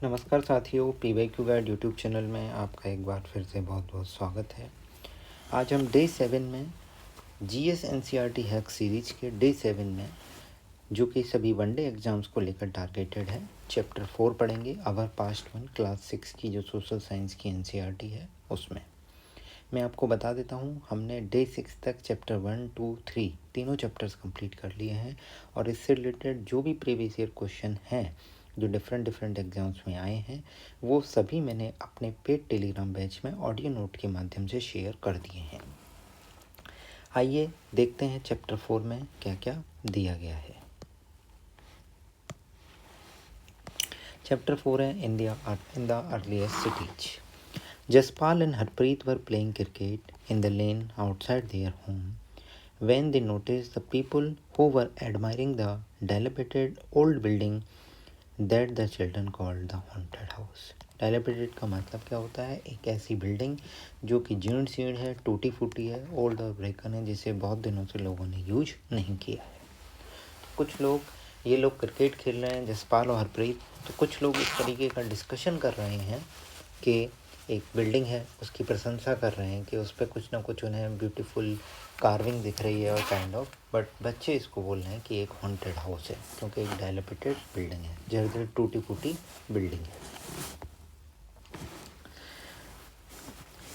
नमस्कार साथियों, PYQ guide YouTube channel में आपका एक बार फिर से बहुत बहुत स्वागत है। आज हम डे 7 में GS NCERT हैक सीरीज के डे 7 में, जो कि सभी वनडे एग्जाम्स को लेकर टारगेटेड है, चैप्टर 4 पढ़ेंगे। अवर पास्ट 1 क्लास 6 की जो सोशल साइंस की NCERT है उसमें मैं आपको बता देता हूँ, हमने डे 6 तक चैप्टर 1, 2, 3 तीनों चैप्टर्स कंप्लीट कर लिए हैं। और इससे रिलेटेड जो भी प्रीवियस ईयर क्वेश्चन हैं जो डिफरेंट एग्जाम्स में आए हैं, वो सभी मैंने अपने पेड टेलीग्राम बैच में ऑडियो नोट के माध्यम से शेयर कर दिए हैं। आइए देखते हैं चैप्टर 4 में क्या क्या दिया गया है। चैप्टर 4 है in the earliest cities. Jaspal and Harpreet were playing cricket in the lane outside their home when they noticed the people who were admiring the dilapidated old building that the children called the haunted house. Dilapidated का मतलब क्या होता है? एक ऐसी building जो कि जीर्ण शीर्ण है, टूटी फूटी है, ओल्ड और ब्रेकन है, जिसे बहुत दिनों से लोगों ने यूज नहीं किया है। ये लोग क्रिकेट खेल रहे हैं, जसपाल और हरप्रीत। तो कुछ लोग इस तरीके का डिस्कशन कर रहे हैं कि एक बिल्डिंग है, उसकी प्रशंसा कर रहे हैं कि उस पर कुछ ना कुछ उन्हें ब्यूटीफुल कार्विंग दिख रही है और काइंड ऑफ, बट बच्चे इसको बोल रहे हैं कि एक हॉन्टेड हाउस है, क्योंकि एक डायलेपिटेड बिल्डिंग है, जर्जर टूटी फूटी बिल्डिंग है।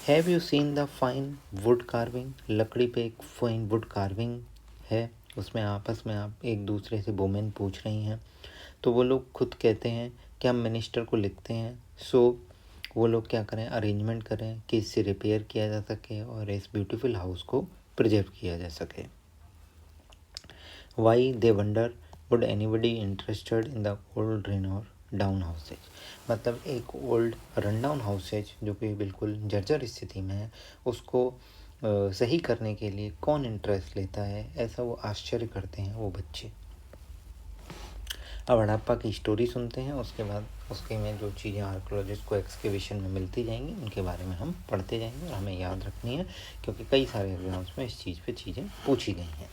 Have you seen the fine wood carving? लकड़ी पे एक फाइन वुड कार्विंग है, उसमें आपस में आप एक दूसरे से वुमेन पूछ रही हैं। तो वो लोग खुद कहते हैं कि हम मिनिस्टर को लिखते हैं, सो वो लोग क्या करें, अरेंजमेंट करें कि इससे रिपेयर किया जा सके और इस ब्यूटीफुल हाउस को प्रिजर्व किया जा सके। Why they wonder would anybody interested in the old run और डाउन हाउसेज? मतलब एक ओल्ड रन डाउन हाउसेज जो कि बिल्कुल जर्जर स्थिति में है, उसको सही करने के लिए कौन इंटरेस्ट लेता है, ऐसा वो आश्चर्य करते हैं वो बच्चे। अब हड़प्पा की स्टोरी सुनते हैं, उसके बाद उसके में जो चीज़ें आर्कोलॉजिस्ट को एक्सकेवेशन में मिलती जाएंगी उनके बारे में हम पढ़ते जाएंगे और हमें याद रखनी है, क्योंकि कई सारे एग्जाम्स में इस चीज़ पे चीज़ें पूछी गई हैं।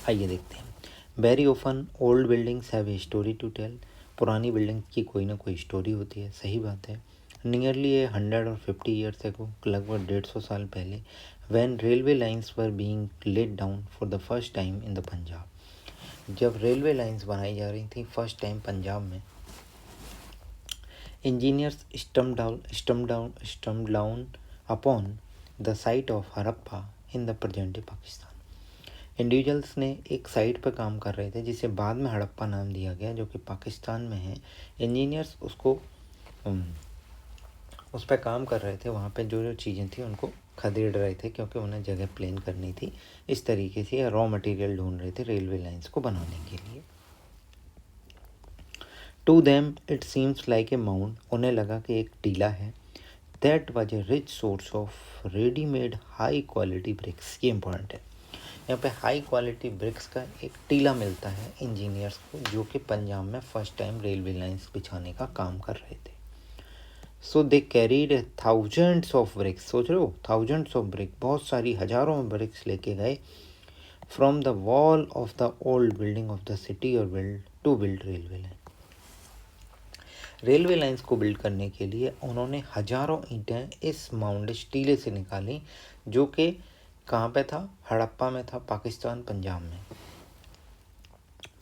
आइए देखते हैं। Very often old buildings have a story to tell. पुरानी बिल्डिंग की कोई ना कोई स्टोरी होती है, सही बात है। नियरली 150 ईयर्स एगो, लगभग 150 साल पहले, when railway lines were being laid down for the first time in the Punjab, जब रेलवे लाइंस बनाई जा रही थी फर्स्ट टाइम पंजाब में, engineers stump down upon the site of Harappa in the present day Pakistan. Individuals ने एक साइट पर काम कर रहे थे जिसे बाद में हड़प्पा नाम दिया गया, जो कि पाकिस्तान में है। इंजीनियर्स उसको उस पर काम कर रहे थे, वहाँ पे जो जो चीज़ें थी उनको खदेड़ रहे थे, क्योंकि उन्हें जगह प्लेन करनी थी। इस तरीके से रॉ मटेरियल ढूंढ रहे थे रेलवे लाइंस को बनाने के लिए। To them it seems like a mount, उन्हें लगा कि एक टीला है। That was a rich source of readymade high quality bricks. ये इंपॉर्टेंट है, यहाँ पे हाई क्वालिटी ब्रिक्स का एक टीला मिलता है इंजीनियर्स को, जो कि पंजाब में फर्स्ट टाइम रेलवे लाइंस बिछाने का काम कर रहे थे। So they carried thousands of bricks. सोच रहे हो, थाउजेंड्स ऑफ ब्रिक, बहुत सारी हजारों ब्रिक्स लेके गए from the wall of the old building of the city और build railway line. Railway lines को बिल्ड करने के लिए उन्होंने हजारों ईंटें इस माउंट टीले से निकाली, जो कि कहाँ पे था? हड़प्पा में था, पाकिस्तान, पंजाब में।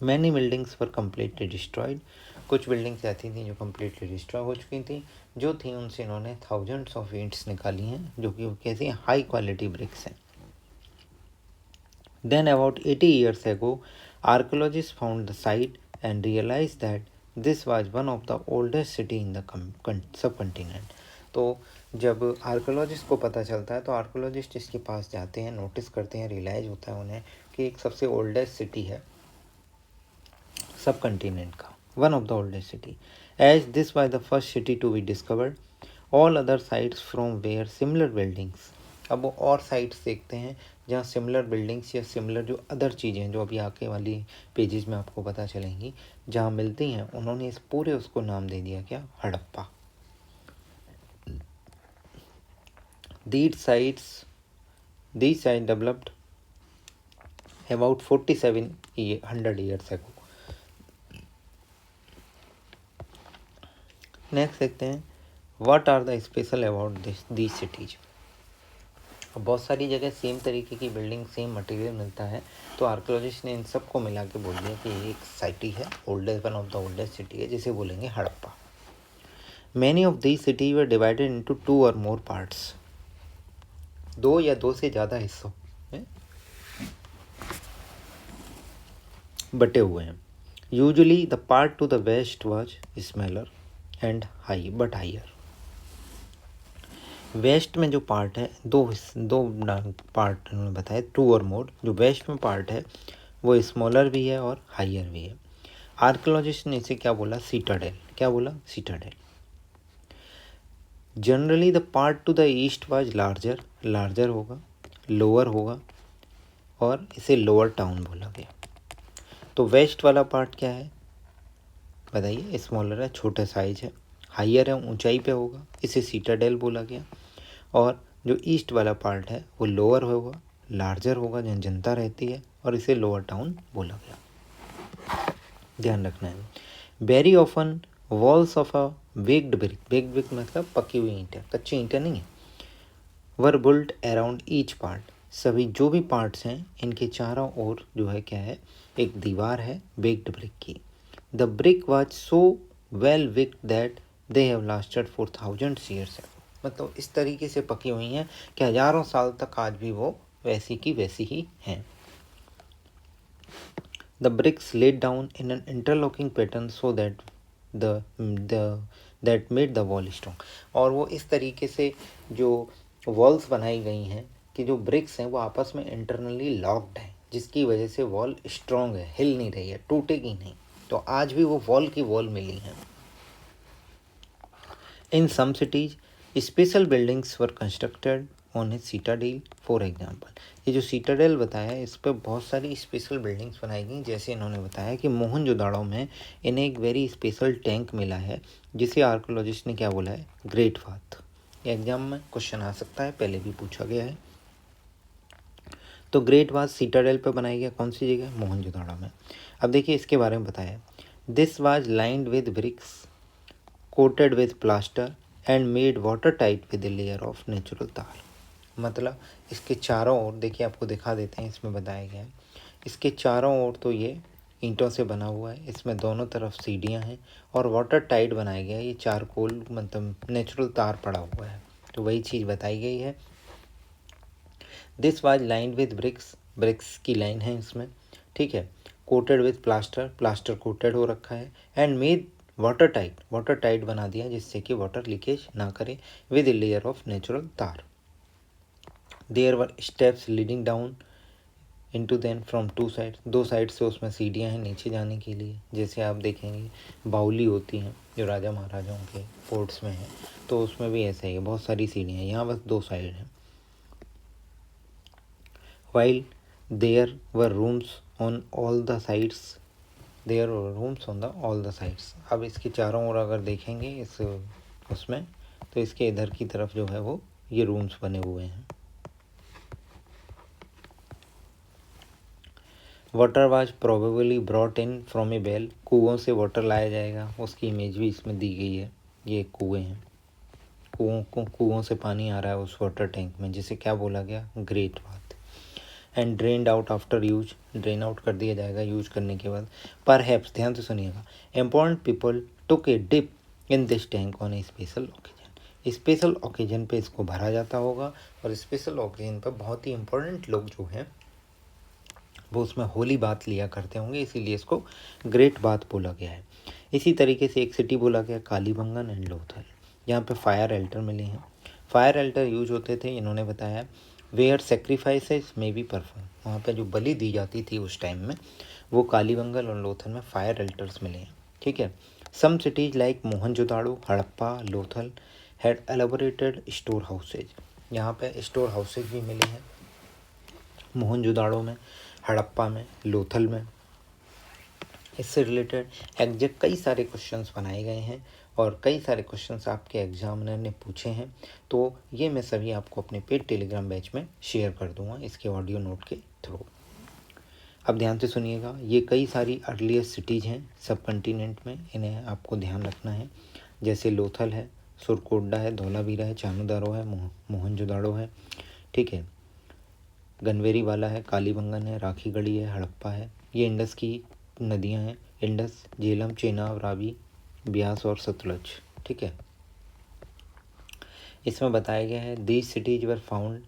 Many buildings were completely destroyed. कुछ बिल्डिंग्स ऐसी थी जो कम्प्लीटली डिस्ट्रॉय हो चुकी थी, जो थी उनसे इन्होंने थाउजेंड्स ऑफ ईंट्स निकाली हैं, जो कि कैसी हाई क्वालिटी ब्रिक्स हैं। Then about 80 years ago, archaeologists found the site and realized that this was one of the oldest city in the subcontinent. तो जब आर्कोलॉजिस्ट को पता चलता है तो आर्कोलॉजिस्ट इसके पास जाते हैं, नोटिस करते हैं, रियलाइज होता है उन्हें कि एक सबसे ओल्डेस्ट सिटी है सब कंटिनेंट का, one of the oldest city, as this was the first city to be discovered. All other sites from where similar buildings. अब वो और साइट्स देखते हैं जहाँ सिमिलर बिल्डिंग्स या सिमिलर जो अदर चीज़ें जो अभी आगे वाली पेजेस में आपको पता चलेंगी जहाँ मिलती हैं, उन्होंने इस पूरे उसको नाम दे दिया क्या? Harappa. These sites developed about 4700 years ago. Next देखते हैं what are the special about this cities. बहुत सारी जगह सेम तरीके की बिल्डिंग, सेम मटेरियल मिलता है, तो आर्कियोलॉजिस्ट ने इन सबको मिला के बोल दिया कि ये एक सिटी है, oldest, one of the oldest city है, जिसे बोलेंगे Harappa. Many of these city were divided into 2 और मोर पार्ट्स। 2 या 2 से ज़्यादा हिस्सों में बटे हुए हैं। Usually the part to the west was smaller and higher. West में जो पार्ट है, दो पार्ट उन्होंने बताया, 2 और मोर। जो वेस्ट में पार्ट है वो स्मॉलर भी है और हायर भी है। आर्कियोलॉजिस्ट ने इसे क्या बोला? सीटाडेल। क्या बोला? Citadel. Generally the part to the east was larger होगा, लोअर होगा, और इसे लोअर टाउन बोला गया। तो वेस्ट वाला पार्ट क्या है बताइए? स्मॉलर है, छोटा साइज है। हायर है, ऊंचाई पे होगा, इसे सीटाडेल बोला गया। और जो ईस्ट वाला पार्ट है वो लोअर होगा, लार्जर होगा, जहाँ जनता रहती है, और इसे लोअर टाउन बोला गया। ध्यान रखना है। Very often walls of a baked brick मतलब पकी हुई ईंटें, कच्ची ईंटें नहीं है, वर बुल्ट अराउंड ईच पार्ट। सभी जो भी पार्ट्स हैं इनके चारों ओर जो है क्या है? एक दीवार है बेक्ड ब्रिक की। The brick was so well wicked that they have lasted for 1000 years. मतलब इस तरीके से पकी हुई हैं कि हजारों साल तक आज भी वो वैसी की वैसी ही हैं। The bricks laid down in an interlocking pattern so that that made the wall strong। और वो इस तरीके से जो वॉल्स बनाई गई हैं कि जो ब्रिक्स हैं वो आपस में इंटरनली लॉक्ड हैं, जिसकी वजह से वॉल स्ट्रॉन्ग है, हिल नहीं रही है, टूटेगी नहीं। तो आज भी वो वॉल की वॉल मिली हैं। In some cities special buildings were constructed on a citadel. For example, ये जो सीटाडेल बताया है इस पर बहुत सारी स्पेशल बिल्डिंग्स बनाई गई। जैसे इन्होंने बताया कि मोहनजोदाड़ो में इन्हें एक वेरी स्पेशल टैंक मिला है, जिसे आर्कियोलॉजिस्ट ने क्या बोला है? Great bath. एग्जाम में क्वेश्चन आ सकता है, पहले भी पूछा गया है। तो ग्रेट बाथ सीटाडेल पर बनाई गया, कौन सी जगह? मोहनजोदाड़ो में। अब देखिए इसके बारे में बताया, this was lined with bricks coated with plaster and made water tight with a layer of natural tar. मतलब इसके चारों ओर, देखिए आपको दिखा देते हैं, इसमें बताया गया है इसके चारों ओर तो ये ईंटों से बना हुआ है, इसमें दोनों तरफ सीढ़ियाँ हैं और वाटर टाइट बनाया गया है। ये चारकोल मतलब नेचुरल तार पड़ा हुआ है, तो वही चीज़ बताई गई है। This was lined with bricks की लाइन है इसमें, ठीक है। कोटेड विद प्लास्टर कोटेड हो रखा है, एंड मेड वाटर टाइट बना दिया जिससे कि वाटर लीकेज ना करे, with a layer of natural tar. There were steps leading down into then from 2 side, 2 side से उसमें सीढ़ियाँ हैं नीचे जाने के लिए। जैसे आप देखेंगे बाउली होती हैं जो राजा महाराजाओं के फोर्ट्स में है, तो उसमें भी ऐसा ही है, बहुत सारी सीढ़ियाँ हैं। यहाँ बस 2 साइड हैं। While there were rooms on all the sides, all the sides. अब इसके चारों ओर अगर देखेंगे इस उसमें, तो इसके इधर की तरफ जो है वो ये रूम्स बने हुए हैं। Water was probably brought in from A well. कुओं से वाटर लाया जाएगा, उसकी इमेज भी इसमें दी गई है। ये कुएं हैं, कुओं से पानी आ रहा है उस वाटर टैंक में, जिसे क्या बोला गया? Great bath. And drained out after use, drain out कर दिया जाएगा यूज करने के बाद। परहैप्स, ध्यान से सुनिएगा, important people took a dip in this tank on a special occasion. Special occasion पे इसको भरा जाता होगा, और स्पेशल ओकेजन पर बहुत ही इंपॉर्टेंट लोग जो हैं वो उसमें होली बात लिया करते होंगे, इसीलिए इसको ग्रेट बात बोला गया है। इसी तरीके से एक सिटी बोला गया कालीबंगन एंड लोथल, यहाँ पे फायर एल्टर मिले हैं। फायर एल्टर यूज होते थे, इन्होंने बताया वेयर सेक्रीफाइसेस में बी परफॉर्म, वहाँ पे जो बलि दी जाती थी उस टाइम में, वो कालीबंगन और लोथल में फायर एल्टर्स मिले हैं, ठीक है। Some cities like Mohenjodaro, Harappa, Lothal had elaborated store houses, यहाँ पे स्टोर हाउसेज भी मिले हैं मोहनजोदाड़ो में, हड़प्पा में, लोथल में। इससे रिलेटेड एग्जैक्ट कई सारे क्वेश्चंस बनाए गए हैं और कई सारे क्वेश्चंस आपके एग्जामिनर ने पूछे हैं, तो ये मैं सभी आपको अपने पेड टेलीग्राम बैच में शेयर कर दूंगा इसके ऑडियो नोट के थ्रू। अब ध्यान से सुनिएगा, ये कई सारी अर्लीस्ट सिटीज़ हैं सब कॉन्टिनेंट में, इन्हें आपको ध्यान रखना है। जैसे लोथल है, सुरकोटडा है, धौलावीरा है, चानूदारो है, मोहनजोदाड़ो है, ठीक है, गनवेरी वाला है, कालीबंगन है, राखीगढ़ी है, हड़प्पा है। ये इंडस की नदियां हैं, इंडस, झेलम, चेनाब, रावी, ब्यास और सतलज, ठीक है। इसमें बताया गया है these cities were found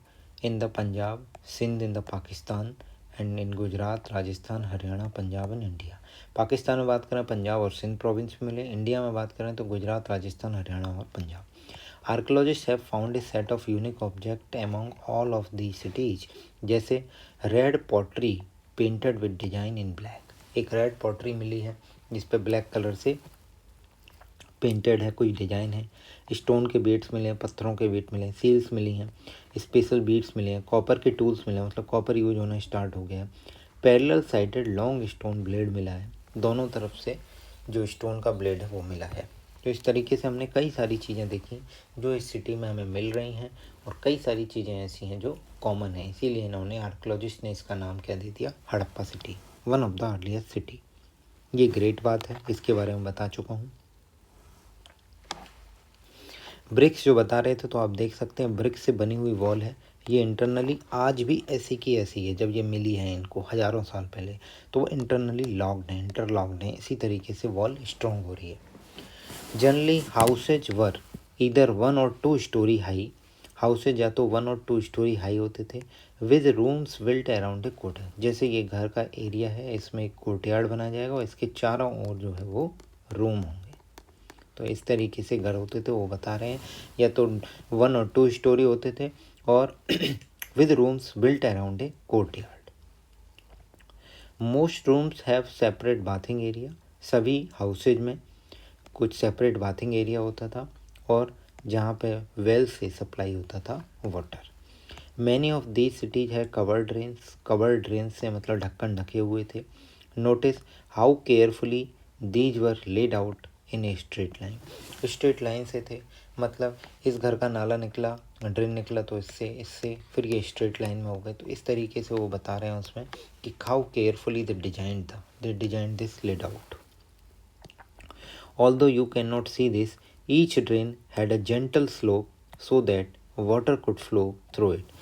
in the Punjab, Sindh in the Pakistan and in Gujarat, Rajasthan, Haryana, Punjab and India. Pakistan में बात करें पंजाब और सिंध प्रोविंस में मिले, इंडिया में बात करें तो गुजरात, राजस्थान, हरियाणा और Punjab. Archaeologist have found a set of unique object among all of the cities, जैसे red pottery painted with design in black. एक रेड पॉटरी मिली है जिस पे ब्लैक कलर से पेंटेड है, कोई डिजाइन है। स्टोन के बेट्स मिले हैं, पत्थरों के बेट मिले हैं, सील्स मिली हैं, स्पेशल बीड्स मिले हैं, कॉपर के टूल्स मिले हैं, मतलब कॉपर यूज होना स्टार्ट हो गया है। Parallel sided long stone blade मिला है, दोनों तरफ से जो स्टोन का ब्लेड है वो मिला है। तो इस तरीके से हमने कई सारी चीज़ें देखी जो इस सिटी में हमें मिल रही हैं, और कई सारी चीज़ें ऐसी हैं जो कॉमन हैं, इसीलिए इन्होंने आर्कोलॉजिस्ट ने इसका नाम क्या दे दिया, Harappa city, one of the earliest city. ये ग्रेट बात है, इसके बारे में बता चुका हूँ। ब्रिक्स जो बता रहे थे, तो आप देख सकते हैं ब्रिक्स से बनी हुई वॉल है, ये इंटरनली आज भी ऐसी की ऐसी है। जब ये मिली है इनको हज़ारों साल पहले, तो वो इंटरनली लॉक्ड है, इंटरलॉक्ड है, इसी तरीके से वॉल स्ट्रॉन्ग हो रही है। जनरली हाउसेज वर इधर 1 और 2 स्टोरी हाई, हाउसेज या तो 1 और 2 स्टोरी हाई होते थे, with rooms built around a court. जैसे ये घर का एरिया है, इसमें एक कोर्टयार्ड बनाया जाएगा और इसके चारों ओर जो है वो रूम होंगे। तो इस तरीके से घर होते थे, वो बता रहे हैं, या तो 1 और 2 स्टोरी होते थे और with rooms built around a courtyard. Most rooms have separate bathing area, सभी हाउसेज में कुछ सेपरेट बाथिंग एरिया होता था, और जहाँ पे वेल से सप्लाई होता था water. Many of these cities है कवर्ड ड्रेन्स, कवर्ड ड्रेन्स से मतलब ढक्कन ढके हुए थे। Notice how carefully these were laid out in a straight line, straight line से थे, मतलब इस घर का नाला निकला, ड्रेन निकला, तो इससे इससे फिर ये स्ट्रेट लाइन में हो गए। तो इस तरीके से वो बता रहे हैं उसमें कि how carefully they design this laid out. Although you cannot see this, each drain had a gentle slope so that water could flow through it.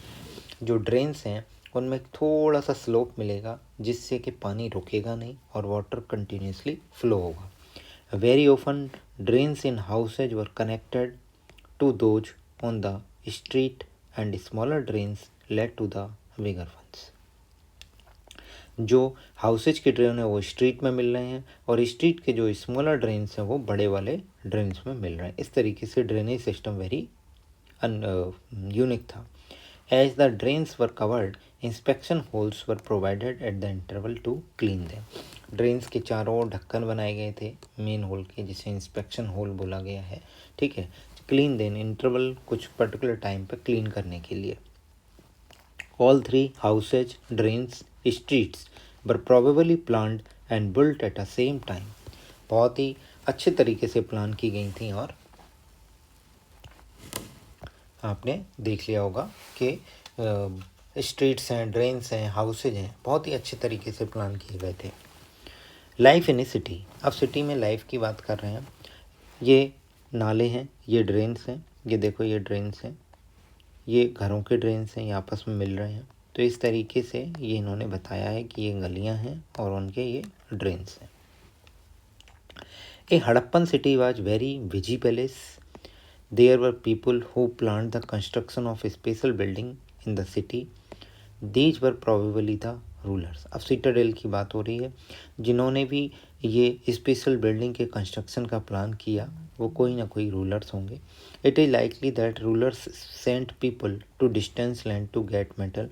जो ड्रेन्स हैं उनमें थोड़ा सा स्लोप मिलेगा जिससे कि पानी रुकेगा नहीं और वाटर कंटिन्यूसली फ्लो होगा। Very often drains in houses were connected to those on the street and smaller drains led to the bigger ones. जो हाउसेज के ड्रेन है वो स्ट्रीट में मिल रहे हैं, और स्ट्रीट के जो स्मॉलर ड्रेन्स हैं वो बड़े वाले ड्रेन्स में मिल रहे हैं। इस तरीके से ड्रेनेज सिस्टम वेरी यूनिक था। As the drains were covered, inspection holes were provided at the interval to clean them. Drains के चारों ओर ढक्कन बनाए गए थे मेन होल के, जिसे इंस्पेक्शन होल बोला गया है, ठीक है। क्लीन देन इंटरवल, कुछ पर्टिकुलर टाइम पे क्लीन करने के लिए। All three houses, drains, streets were probably planned and built at the same time. बहुत ही अच्छे तरीके से प्लान की गई थी, और आपने देख लिया होगा कि स्ट्रीट्स हैं, ड्रेन्स हैं, हाउसेज हैं, बहुत ही अच्छे तरीके से प्लान किए गए थे। लाइफ इन ए सिटी, अब सिटी में लाइफ की बात कर रहे हैं। ये नाले हैं, ये ड्रेन्स हैं, ये देखो ये ड्रेन्स हैं, ये घरों के ड्रेन्स हैं, ये आपस में मिल रहे हैं। तो इस तरीके से ये इन्होंने बताया है कि ये गलियां हैं और उनके ये ड्रेन्स हैं। A Harappan city was very busy palace, there were people who plan the construction of special building in the city, these were probably the rulers. अब सिटाडेल की बात हो रही है, जिन्होंने भी ये स्पेशल बिल्डिंग के कंस्ट्रक्शन का प्लान किया वो कोई ना कोई रूलर्स होंगे। It is likely that rulers sent people to distance land to get metal.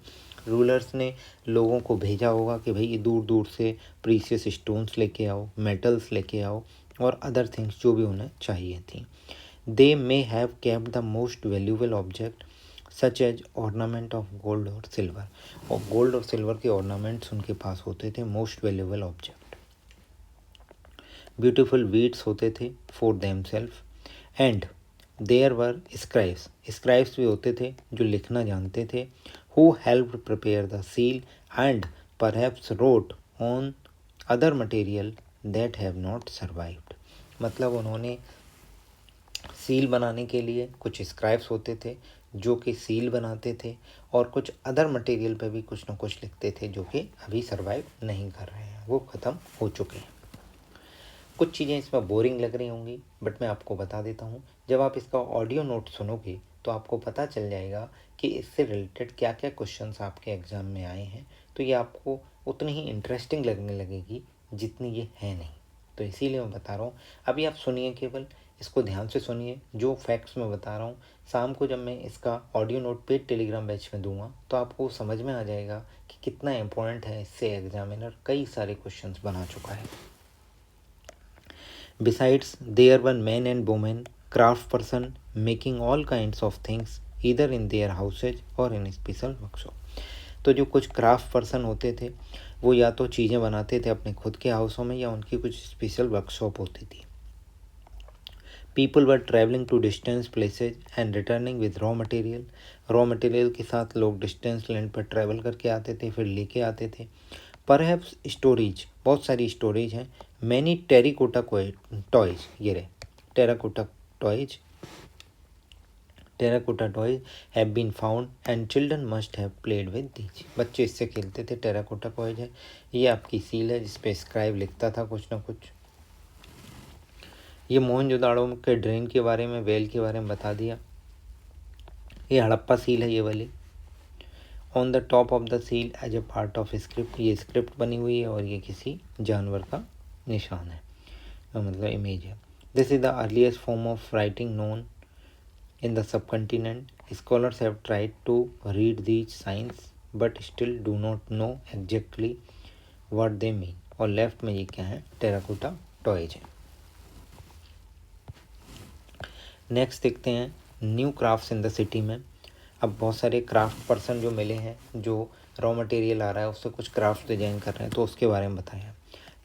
Rulers ने लोगों को भेजा होगा कि भाई दूर दूर से प्रीशियस स्टोन्स लेके आओ, मेटल्स लेके आओ, और अदर थिंग्स जो भी उन्हें चाहिए थी। They may have kept the most valuable object such as ornament of gold और सिल्वर, और गोल्ड और सिल्वर के ऑर्नामेंट्स उनके पास होते थे, most valuable object. Beautiful beads होते थे for them self, and there were scribes, scribes भी होते थे जो लिखना जानते थे, who helped prepare the seal and perhaps wrote on other material that have not survived. मतलब उन्होंने सील बनाने के लिए कुछ स्क्राइब्स होते थे जो कि सील बनाते थे, और कुछ अदर मटेरियल पे भी कुछ ना कुछ लिखते थे जो कि अभी सर्वाइव नहीं कर रहे हैं, वो ख़त्म हो चुके हैं। कुछ चीज़ें इसमें बोरिंग लग रही होंगी, बट मैं आपको बता देता हूँ, जब आप इसका ऑडियो नोट सुनोगे तो आपको पता चल जाएगा कि इससे रिलेटेड क्या क्या क्वेश्चंस आपके एग्ज़ाम में आए हैं। तो ये आपको उतनी ही इंटरेस्टिंग लगने लगेगी जितनी ये है नहीं। तो इसीलिए मैं बता रहा हूँ, अभी आप सुनिए, केवल इसको ध्यान से सुनिए। जो फैक्ट्स मैं बता रहा हूँ, शाम को जब मैं इसका audio note paid Telegram batch में दूंगा तो आपको समझ में आ जाएगा कि कितना इम्पोर्टेंट है। इससे एग्जामिनर कई सारे क्वेश्चंस बना चुका है। Besides, there were men and women, craft person, making all kinds of things, either in their houses or in special workshop. तो जो कुछ क्राफ्ट पर्सन होते थे वो या तो चीज़ें बनाते थे अपने खुद के हाउसों में, या उनकी कुछ स्पेशल वर्कशॉप होती थी। People were travelling to distance places and returning with raw material. Raw material के साथ लोग डिस्टेंस लैंड पर ट्रैवल करके आते थे, फिर लेके आते थे। परहैप्स स्टोरेज, बहुत सारी स्टोरेज हैं। मैनी टेरिकोटा टॉयज, ये रहे terracotta toys, terracotta toys have been found and children must have played with these. बच्चे इससे खेलते थे। टेराकोटा टॉयज है, ये आपकी सील है जिसपे स्क्राइब लिखता था कुछ ना कुछ। ये मोहनजोदाड़ो के ड्रेन के बारे में, वेल के बारे में बता दिया। ये हड़प्पा सील है, ये वाली। On the top of the seal as a part of script, ये स्क्रिप्ट बनी हुई है और ये किसी जानवर का निशान है, मतलब इमेज है। This is the earliest form of writing known in the subcontinent. Scholars have tried to read these signs but still do not know exactly what they mean. और लेफ्ट में ये क्या है, टेराकोटा टॉयज है। Next देखते हैं new crafts in the city में। अब बहुत सारे क्राफ्ट पर्सन जो मिले हैं, जो रॉ मटेरियल आ रहा है उससे कुछ क्राफ्ट डिजाइन कर रहे हैं, तो उसके बारे में बताया।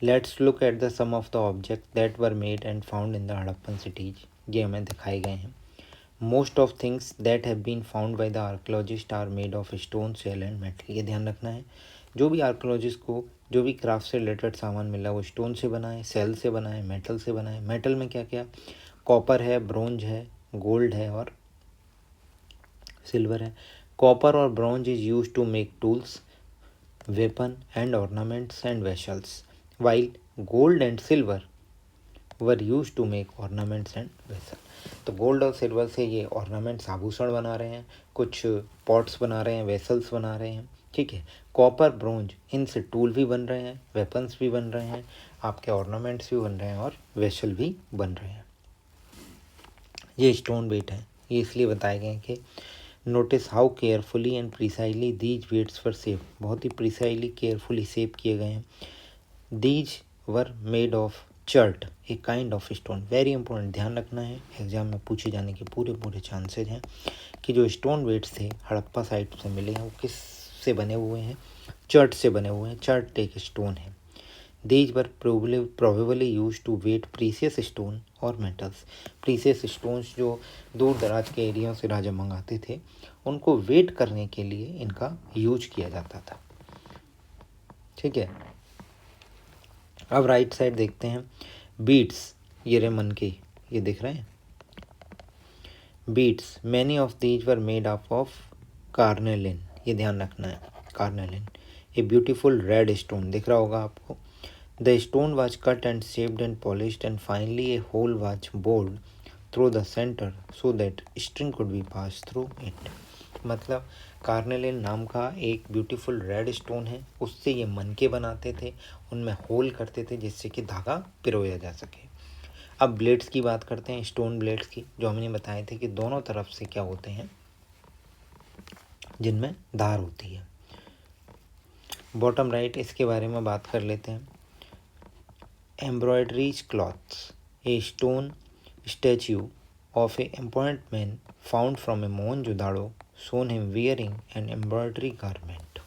Let's look at the some of the object that were made and found in the Harappan cities. ये हमें दिखाए गए हैं। Most of things that have been found by the archaeologist are made of stone, shell and metal. ये ध्यान रखना है, जो भी आर्कोलॉजिस्ट को जो भी क्राफ्ट से रिलेटेड सामान मिला वो स्टोन से बना है, सेल से बना है, मेटल से बना है। मेटल में क्या क्या, कॉपर है, ब्रोंज है, गोल्ड है और सिल्वर है। कॉपर और bronze is use to make tools, weapon and ornaments and vessels, while gold and silver were use to make ornaments and vessel. तो गोल्ड और सिल्वर से ये ऑर्नामेंट्स, आभूषण बना रहे हैं, कुछ पॉट्स बना रहे हैं, वेसल्स बना रहे हैं। ठीक है, कॉपर ब्रोंज इनसे टूल भी बन रहे हैं, वेपन्स भी बन रहे हैं, आपके ऑर्नामेंट्स भी बन रहे हैं और वेसल भी बन रहे हैं। ये स्टोन वेट है, ये इसलिए बताए गए हैं कि notice how carefully and precisely these weights were save. बहुत ही प्रिसाइजली, केयरफुली सेव किए गए हैं। These were made of chert, a kind of stone. Very important, ध्यान रखना है, एग्जाम में पूछे जाने के पूरे चांसेज हैं कि जो स्टोन वेट्स थे हड़प्पा साइट से मिले हैं वो किस से बने हुए हैं, चर्ट से बने हुए हैं। चर्ट एक स्टोन है। These were probably used to weight precious stone और metals। प्रीसियस स्टोन्स जो दूर दराज के एरिया से राजा मंगाते थे, उनको वेट करने के लिए इनका यूज किया जाता था। ठीक है, अब राइट साइड देखते हैं। बीड्स, ये रे मन के, ये दिख रहे हैं beads. Many of these were made up of carnelian, ये ध्यान रखना है, carnelian. A beautiful red stone दिख रहा होगा आपको। The stone was cut and shaped and polished, and finally a hole was bored through the center so that string could be passed through it। मतलब कार्नेलिन नाम का एक ब्यूटीफुल रेड स्टोन है, उससे ये मनके बनाते थे, उनमें होल करते थे जिससे कि धागा पिरोया जा सके। अब ब्लेड्स की बात करते हैं, स्टोन ब्लेड्स की, जो हमने बताए थे कि दोनों तरफ से क्या होते हैं, जिनमें धार होती है। बॉटम राइट, इसके बारे में बात कर लेते हैं। Embroideries cloths, a stone statue of a important man found from a Mohenjo-daro shown him wearing an embroidery garment।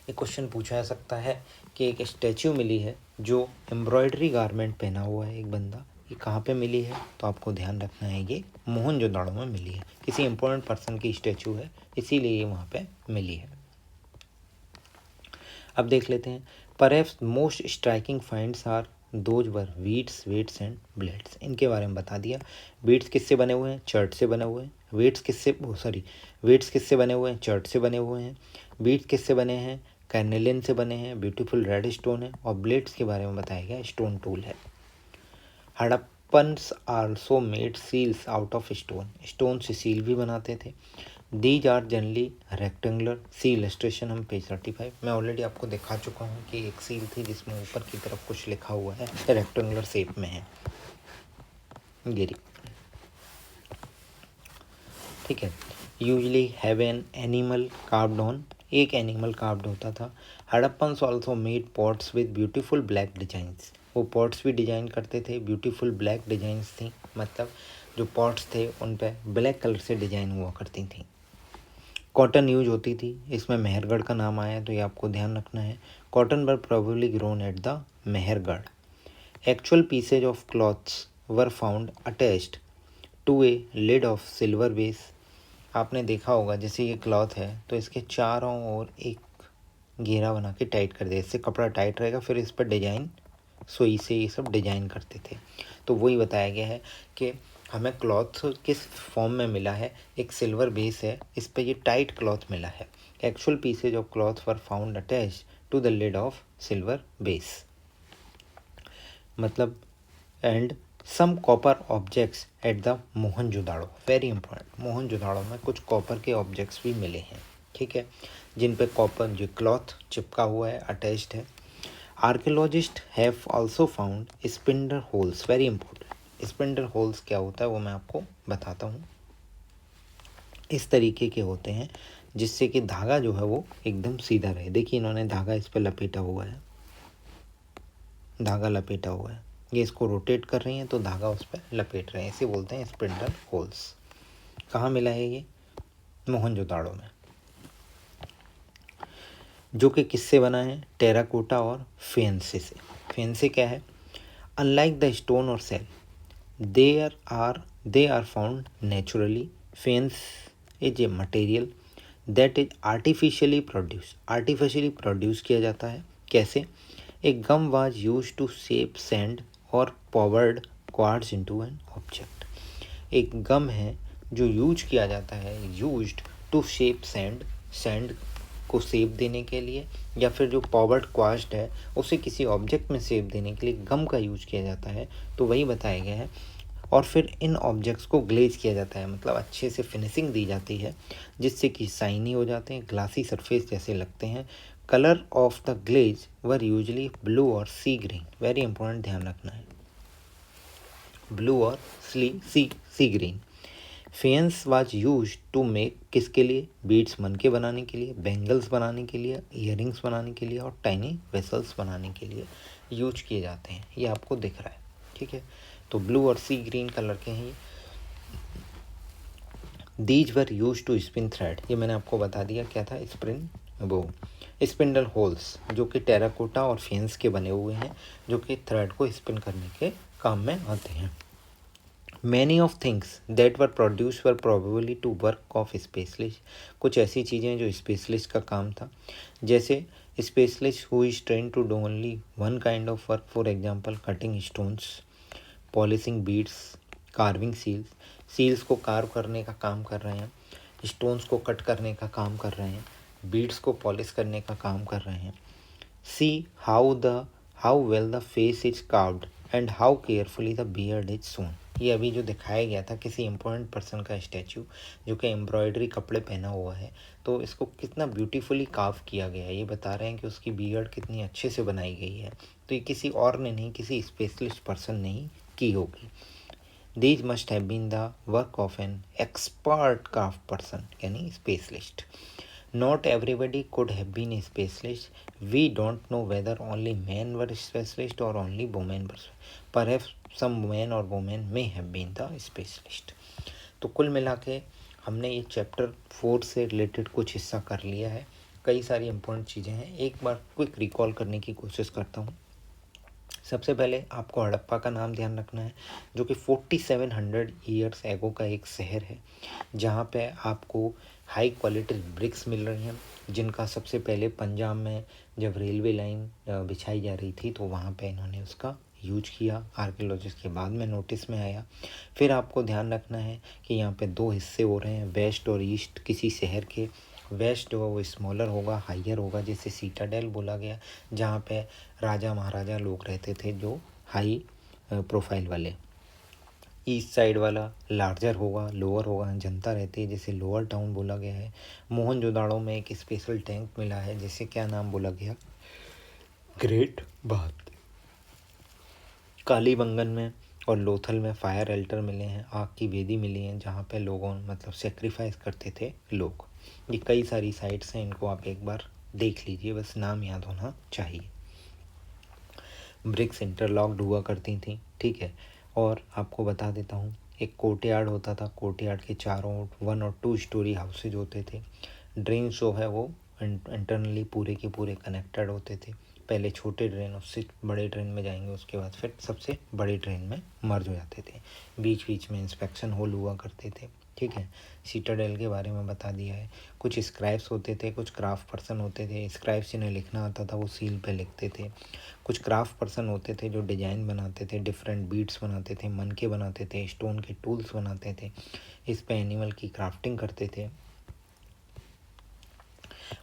ये क्वेश्चन पूछा जा सकता है कि एक स्टैच्यू मिली है जो एम्ब्रॉयडरी गारमेंट पहना हुआ है एक बंदा, ये कहाँ पे मिली है, तो आपको ध्यान रखना है ये मोहनजोदाड़ो में मिली है। किसी इम्पोर्टेंट पर्सन की स्टैच्यू है, इसीलिए ये वहाँ पे मिली है। अब देख लेते हैं। Perhaps most striking finds are those were beads weights and blades. इनके बारे में बता दिया। बीड्स किससे बने हुए हैं? चर्ट से बने हुए हैं। वेट्स किससे बने हुए हैं? चर्ट से बने हुए हैं। बीड्स किससे बने हैं? कैर्नेलिन से बने हैं, ब्यूटीफुल रेड स्टोन है। और ब्लेड्स के बारे में बताया गया स्टोन टूल है। Harappans also made seals out of stone से सील भी बनाते थे। These are generally rectangular. See illustration हम पेज 35 मैं ऑलरेडी आपको दिखा चुका हूँ कि एक सील थी जिसमें ऊपर की तरफ कुछ लिखा हुआ है, रेक्टेंगुलर शेप में है, गिरी, ठीक है। Usually have an animal carved on, एक एनिमल कार्व्ड होता था। Harappans also made pots with beautiful black designs. वो पॉट्स भी डिजाइन करते थे, ब्यूटीफुल ब्लैक डिजाइंस थी, मतलब जो पॉट्स थे उन पे ब्लैक कलर से डिजाइन हुआ करती थी। कॉटन यूज होती थी, इसमें मेहरगढ़ का नाम आया तो ये आपको ध्यान रखना है। Cotton were probably grown at the Mehrgarh. Actual pieces of clothes were found attached to a lid of silver vase. आपने देखा होगा जैसे ये क्लॉथ है तो इसके चारों ओर एक घेरा बना के टाइट कर दिया, इससे कपड़ा टाइट रहेगा, फिर इस पर डिजाइन सुई से ये सब डिजाइन करते थे। तो वही बताया गया है कि हमें क्लॉथ किस फॉर्म में मिला है, एक सिल्वर बेस है, इस पर ये टाइट क्लॉथ मिला है। Actual pieces of cloth were found attach to the lid of silver base, मतलब and some copper objects at the Mohenjodaro. Very important, Mohenjodaro में कुछ कॉपर के ऑब्जेक्ट्स भी मिले हैं, ठीक है, जिन पे कॉपर जो क्लॉथ चिपका हुआ है, अटैच्ड है। Archaeologist have also found spindle holes. Very important, spindle holes क्या होता है वो मैं आपको बताता हूँ। इस तरीके के होते हैं जिससे कि धागा जो है वो एकदम सीधा रहे। देखिए इन्होंने धागा इस पर लपेटा हुआ है, धागा लपेटा हुआ है, ये इसको रोटेट कर रही हैं तो धागा उस पर लपेट रहे हैं, इसे बोलते हैं स्पिंडल होल्स। कहाँ मिला है ये? मोहनजोदाड़ो में। जो कि किससे बना है? टेराकोटा और फेंसे से। फेंसे क्या है? अनलाइक द स्टोन और cell they are found naturally. Fence is a material that is artificially produced किया जाता है। कैसे? A gum was used to shape sand or poured quartz into an object. एक गम है जो यूज किया जाता है, यूज्ड टू शेप सैंड को शेप देने के लिए, या फिर जो पावर्ड क्वास्ट है उसे किसी ऑब्जेक्ट में शेप देने के लिए गम का यूज किया जाता है। तो वही बताया गया है। और फिर इन ऑब्जेक्ट्स को ग्लेज किया जाता है, मतलब अच्छे से फिनिशिंग दी जाती है जिससे कि शाइनी हो जाते हैं, ग्लासी सरफेस जैसे लगते हैं। Colour of the glaze were usually blue और सी ग्रीन। वेरी इंपॉर्टेंट, ध्यान रखना है, ब्लू और sea green. Faience was use to make, किसके लिए? बीड्स, मन के बनाने के लिए, बैंगल्स बनाने के लिए, ईयरिंग्स बनाने के लिए और टाइनी वेसल्स बनाने के लिए यूज किए जाते हैं। ये आपको दिख रहा है, ठीक है। तो ब्लू और सी ग्रीन कलर के हैं। These were use to spin thread, ये मैंने आपको बता दिया क्या था, स्पिंडल होल्स, जो कि टेराकोटा और फेंस के बने हुए हैं, जो कि थ्रेड को स्पिन करने के काम में आते हैं। Many of things that were produce were probably to work of specialist. कुछ ऐसी चीज़ें जो स्पेशलिस्ट का काम था, जैसे specialist who is train to do only one kind of work, for example cutting stones, polishing beads, carving seals को carve करने का काम कर रहे हैं, स्टोन्स को कट करने का काम कर रहे हैं, बीड्स को पॉलिश करने का काम कर रहे हैं। See how well the face is carved and how carefully the beard is shown. ये अभी जो दिखाया गया था किसी इम्पोर्टेंट पर्सन का स्टैचू जो कि एम्ब्रॉयडरी कपड़े पहना हुआ है, तो इसको कितना ब्यूटीफुली कार्व किया गया है, ये बता रहे हैं कि उसकी बियर्ड कितनी अच्छे से बनाई गई है। तो ये किसी और ने नहीं, किसी स्पेशलिस्ट पर्सन ने ही की होगी। These must have been the work of an expert craft person, यानी specialist. Not everybody could have been a specialist. We don't know whether only men were specialists or only women were. Perhaps some men or women may have been the specialist. तो कुल मिला के हमने ये chapter 4 से related कुछ हिस्सा कर लिया है। कई सारी इंपॉर्टेंट चीज़ें हैं, एक बार क्विक रिकॉल करने की कोशिश करता हूँ। सबसे पहले आपको हड़प्पा का नाम ध्यान रखना है, जो कि 4700 ईयर्स एगो का एक शहर है, जहाँ पे आपको हाई क्वालिटी ब्रिक्स मिल रही हैं, जिनका सबसे पहले पंजाब में जब रेलवे लाइन बिछाई जा रही थी तो वहाँ पे इन्होंने उसका यूज किया, आर्कियोलॉजिस्ट के बाद में नोटिस में आया। फिर आपको ध्यान रखना है कि यहाँ पे दो हिस्से हो रहे हैं, वेस्ट और ईस्ट किसी शहर के। वेस्ट जो है वो स्मॉलर होगा, हाइयर होगा, जिसे सीटाडेल बोला गया, जहाँ पे राजा महाराजा लोग रहते थे जो हाई प्रोफाइल वाले। ईस्ट साइड वाला लार्जर होगा, लोअर होगा, जनता रहती है, जिसे लोअर टाउन बोला गया है। मोहनजोदाड़ो में एक स्पेशल टैंक मिला है जिसे क्या नाम बोला गया, ग्रेट बाथ। कालीबंगन में और लोथल में फायर एल्टर मिले हैं, आग की वेदी मिली है जहाँ पे लोगों मतलब सेक्रीफाइस करते थे लोग। ये कई सारी साइट्स हैं, इनको आप एक बार देख लीजिए, बस नाम याद होना चाहिए। ब्रिक्स इंटरलॉक्ड हुआ करती थी, ठीक है। और आपको बता देता हूँ, एक कोर्टयार्ड होता था, कोर्टयार्ड के चारों 1 और 2 स्टोरी हाउसेज होते थे। ड्रेन जो है वो इंटरनली पूरे के पूरे कनेक्टेड होते थे। पहले छोटे ड्रेन, उससे बड़े ड्रेन में जाएंगे, उसके बाद फिर सबसे बड़े ड्रेन में मर्ज हो जाते थे। बीच बीच में इंस्पेक्शन होल हुआ करते थे, ठीक है। सीटाडेल के बारे में बता दिया है। कुछ स्क्राइब्स होते थे, कुछ क्राफ्ट पर्सन होते थे। स्क्राइब्स जिन्हें लिखना आता था वो सील पे लिखते थे। कुछ क्राफ्ट पर्सन होते थे जो डिजाइन बनाते थे, डिफरेंट बीड्स बनाते थे, मनके बनाते थे, स्टोन के टूल्स बनाते थे, इस पे एनिमल की क्राफ्टिंग करते थे।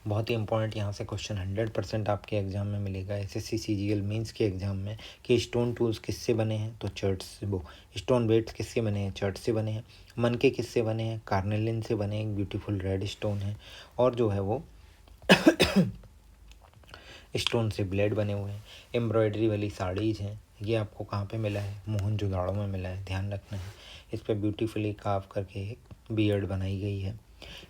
बहुत ही इंपॉर्टेंट यहाँ से क्वेश्चन 100% आपके एग्जाम में मिलेगा, एसएससी सीजीएल मेंस के एग्जाम में, कि स्टोन टूल्स किससे बने हैं, तो चर्च से, वो स्टोन वेट्स किससे बने हैं, चर्च से बने हैं। मनके किससे बने हैं, कार्नेलिन से बने, एक ब्यूटीफुल रेड स्टोन है। और जो है वो स्टोन से ब्लेड बने हुए हैं। एम्ब्रॉयडरी वाली साड़ीज़ हैं, ये आपको कहाँ पे मिला है, मोहनजोदाड़ो में मिला है, ध्यान रखना है। इस पर ब्यूटीफुली कार्व करके एक बियर्ड बनाई गई है।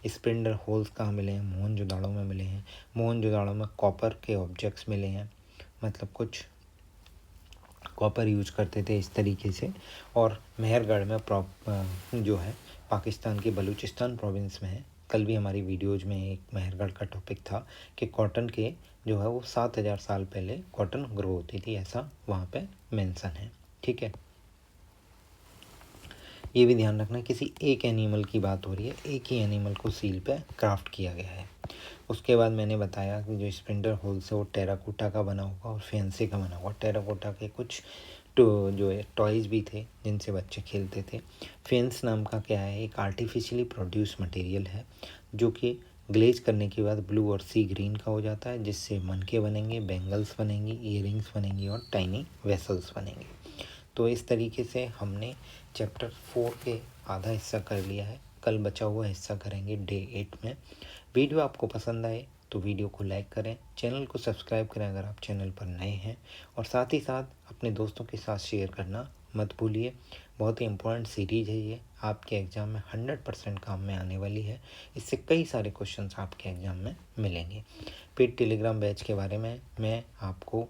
स्प्रिंडर होल्स कहाँ मिले हैं, मोहनजोदाड़ो में मिले हैं। मोहनजोदाड़ो में कॉपर के ऑब्जेक्ट्स मिले हैं, मतलब कुछ कॉपर यूज करते थे इस तरीके से। और मेहरगढ़ में जो है पाकिस्तान के बलूचिस्तान प्रोविंस में है। कल भी हमारी वीडियोज में एक मेहरगढ़ का टॉपिक था कि कॉटन के जो है वो 7000 साल पहले कॉटन ग्रो होती थी, ऐसा वहाँ पे मेंशन है, ठीक है। ये भी ध्यान रखना, किसी एक एनिमल की बात हो रही है, एक ही एनिमल को सील पे क्राफ्ट किया गया है। उसके बाद मैंने बताया कि जो स्पिंडर होल्स है वो टेराकोटा का बना होगा और फैंसी का बना हुआ। टेराकोटा के कुछ जो है टॉयज़ भी थे जिनसे बच्चे खेलते थे। फेंस नाम का क्या है, एक आर्टिफिशियली प्रोड्यूस मटेरियल है जो कि ग्लेज करने के बाद ब्लू और सी ग्रीन का हो जाता है, जिससे मनके बनेंगे, बैंगल्स बनेंगी, ईयरिंग्स बनेंगी और टाइनी वेसल्स बनेंगे। तो इस तरीके से हमने चैप्टर 4 के आधा हिस्सा कर लिया है। कल बचा हुआ हिस्सा करेंगे डे 8 में। वीडियो आपको पसंद आए तो वीडियो को लाइक करें, चैनल को सब्सक्राइब करें अगर आप चैनल पर नए हैं, और साथ ही साथ अपने दोस्तों के साथ शेयर करना मत भूलिए। बहुत ही इम्पोर्टेंट सीरीज है ये, आपके एग्ज़ाम में 100% काम में आने वाली है। इससे कई सारे क्वेश्चंस आपके एग्ज़ाम में मिलेंगे। पेड टेलीग्राम बैच के बारे में मैं आपको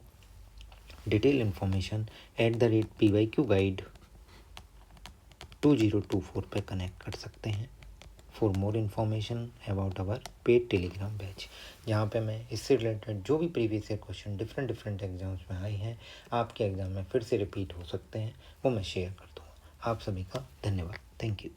डिटेल इन्फॉर्मेशन @PYQ गाइड 2024 पे कनेक्ट कर सकते हैं for more information about our paid Telegram batch, जहाँ पे मैं इससे रिलेटेड जो भी previous year question different exams में आए हैं, आपके एग्ज़ाम में फिर से रिपीट हो सकते हैं, वो मैं शेयर कर दूँगा। आप सभी का धन्यवाद, थैंक यू।